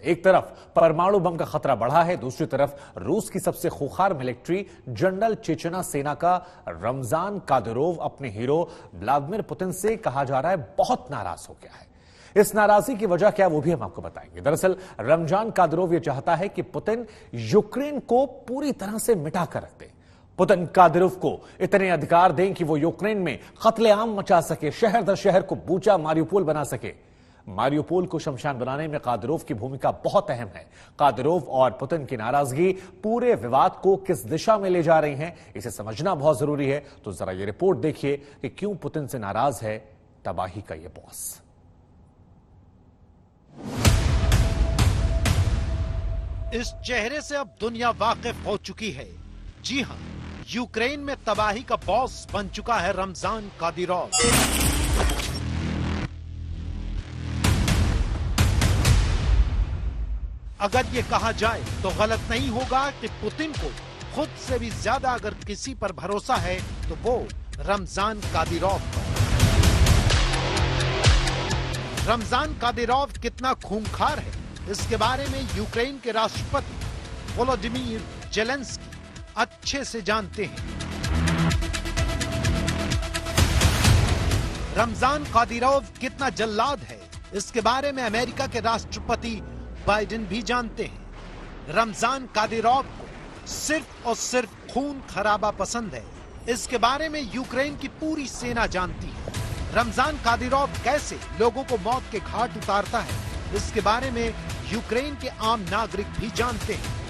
एक तरफ परमाणु बम का खतरा बढ़ा है, दूसरी तरफ रूस की सबसे खूंखार मिलिट्री जनरल चेचना सेना का रमजान कादिरोव अपने हीरो व्लादिमीर पुतिन से कहा जा रहा है बहुत नाराज हो गया है। इस नाराजगी की वजह क्या, वो भी हम आपको बताएंगे। दरअसल रमजान कादिरोव यह चाहता है कि पुतिन यूक्रेन को पूरी तरह से मिटा कर रख दे। पुतिन कादिरोव को इतने अधिकार दें कि वो यूक्रेन में कत्लेआम मचा सके, शहर दर शहर को बूचा मारियोपोल बना सके। मारियोपोल को शमशान बनाने में कादिरोव की भूमिका बहुत अहम है। कादिरोव और पुतिन की नाराजगी पूरे विवाद को किस दिशा में ले जा रही है, इसे समझना बहुत जरूरी है। तो जरा ये रिपोर्ट देखिए कि क्यों पुतिन से नाराज है तबाही का ये बॉस। इस चेहरे से अब दुनिया वाकिफ हो चुकी है। जी हां, यूक्रेन में तबाही का बॉस बन चुका है रमजान कादिरोव। अगर ये कहा जाए तो गलत नहीं होगा कि पुतिन को खुद से भी ज्यादा अगर किसी पर भरोसा है तो वो रमजान कादिरोव पर। रमजान कादिरोव कितना खूंखार है, इसके बारे में यूक्रेन के राष्ट्रपति वोलोदिमीर जेलेंस्की अच्छे से जानते हैं। रमजान कादिरोव कितना जल्लाद है, इसके बारे में अमेरिका के राष्ट्रपति बाइडेन भी जानते हैं। रमजान कादिरोव को सिर्फ और सिर्फ खून खराबा पसंद है, इसके बारे में यूक्रेन की पूरी सेना जानती है। रमजान कादिरोव कैसे लोगों को मौत के घाट उतारता है, इसके बारे में यूक्रेन के आम नागरिक भी जानते हैं।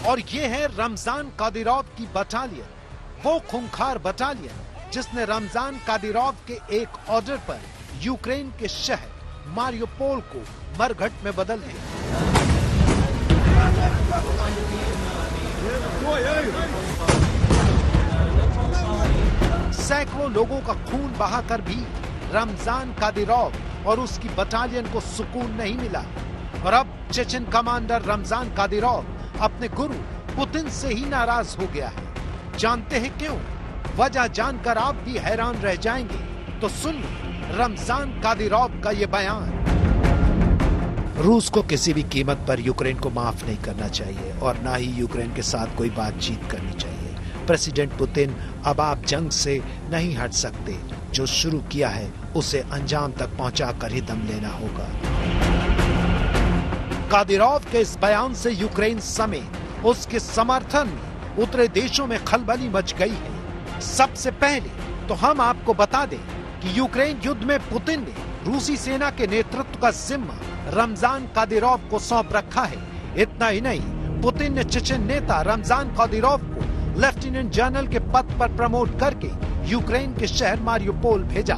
और ये है रमजान कादिरोव की बटालियन, वो खूंखार बटालियन जिसने रमजान कादिरोव के एक ऑर्डर पर यूक्रेन के शहर मारियोपोल को मरघट में बदल दिया। सैकड़ों लोगों का खून बहाकर भी रमजान कादिरोव और उसकी बटालियन को सुकून नहीं मिला। और अब चेचन कमांडर रमजान कादिरोव अपने गुरु पुतिन से ही नाराज हो गया है। जानते हैं क्यों? वजह जानकर आप भी हैरान रह जाएंगे। तो सुनिए रमजान कादिरोव का ये बयान। रूस को किसी भी कीमत पर यूक्रेन को माफ नहीं करना चाहिए और ना ही यूक्रेन के साथ कोई बातचीत करनी चाहिए। प्रेसिडेंट पुतिन, अब आप जंग से नहीं हट सकते। जो शुरू किया है उसे अंजाम तक पहुंचाकर ही दम लेना होगा। कादिरोव के इस बयान से यूक्रेन समेत उसके समर्थन में उतरे देशों में खलबली मच गई है। सबसे पहले तो हम आपको बता दें कि यूक्रेन युद्ध में पुतिन ने रूसी सेना के नेतृत्व का जिम्मा रमजान कादिरोव को सौंप रखा है। इतना ही नहीं, पुतिन ने चेचन नेता रमजान कादिरोव को लेफ्टिनेंट जनरल के पद पर प्रमोट करके यूक्रेन के शहर मारियोपोल भेजा।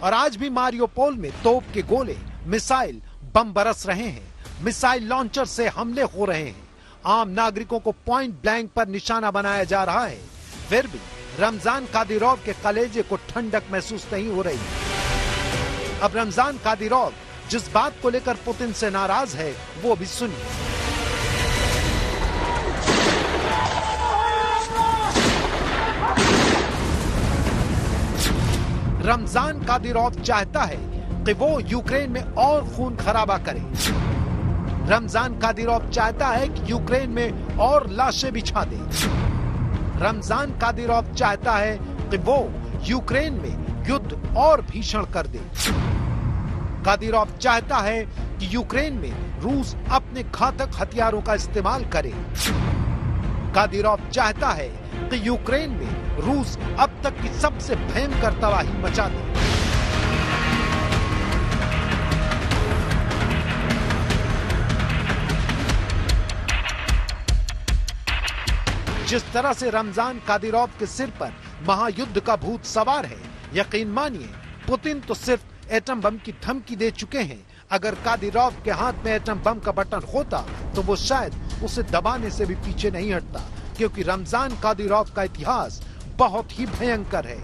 और आज भी मारियोपोल में तोप के गोले, मिसाइल, बम बरस रहे हैं। मिसाइल लॉन्चर से हमले हो रहे हैं। आम नागरिकों को पॉइंट ब्लैंक पर निशाना बनाया जा रहा है। फिर भी रमजान कादिरोव के कलेजे को ठंडक महसूस नहीं हो रही। अब रमजान कादिरोव जिस बात को लेकर पुतिन से नाराज है वो भी सुनिए। रमजान कादिरोव चाहता है कि वो यूक्रेन में और खून खराबा करे। रमजान कादिरोव चाहता है कि यूक्रेन में और लाशें बिछा दे। रमजान कादिरोव चाहता है कि वो यूक्रेन में युद्ध और भीषण कर दे। कादिरोव चाहता है कि यूक्रेन में रूस अपने घातक हथियारों का इस्तेमाल करे। कादिरोव चाहता है कि यूक्रेन में रूस अब तक की सबसे भयंकर तबाही मचा दे। जिस तरह से रमजान कादिरोव के सिर पर महायुद्ध का भूत सवार है, यकीन मानिए पुतिन तो सिर्फ एटम बम की धमकी दे चुके हैं। अगर कादिरोव के हाथ में एटम बम का बटन होता तो वो शायद उसे दबाने से भी पीछे नहीं हटता, क्योंकि रमजान कादिरोव का इतिहास बहुत ही भयंकर है।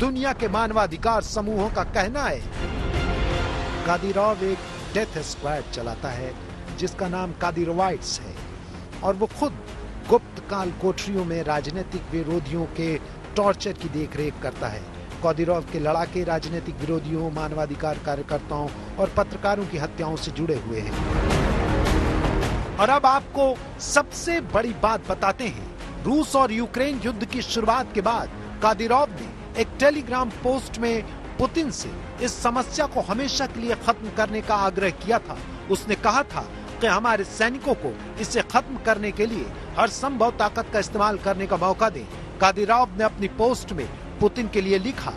दुनिया के मानवाधिकार समूहों का कहना है। कादिरोव एक डेथ स्क्वाड चलाता है जिसका नाम कादिरोवाइट्स है और वो खुद गुप्त काल कोठरियों में राजनीतिक विरोधियों के टॉर्चर की देखरेख करता है। कादिरोव के लड़ाके राजनीतिक विरोधियों, मानवाधिकार कार्यकर्ताओं और पत्रकारों की हत्याओं से जुड़े हुए हैं। और अब आपको सबसे बड़ी बात बताते हैं। रूस और यूक्रेन युद्ध की शुरुआत के बाद कादिरोव ने एक टेलीग्राम पोस्ट में पुतिन से इस समस्या को हमेशा के लिए खत्म करने का आग्रह किया था। उसने कहा था कि हमारे सैनिकों को इसे खत्म करने के लिए हर संभव ताकत का इस्तेमाल करने का मौका दें। कादिरोव ने अपनी पोस्ट में पुतिन के लिए लिखा,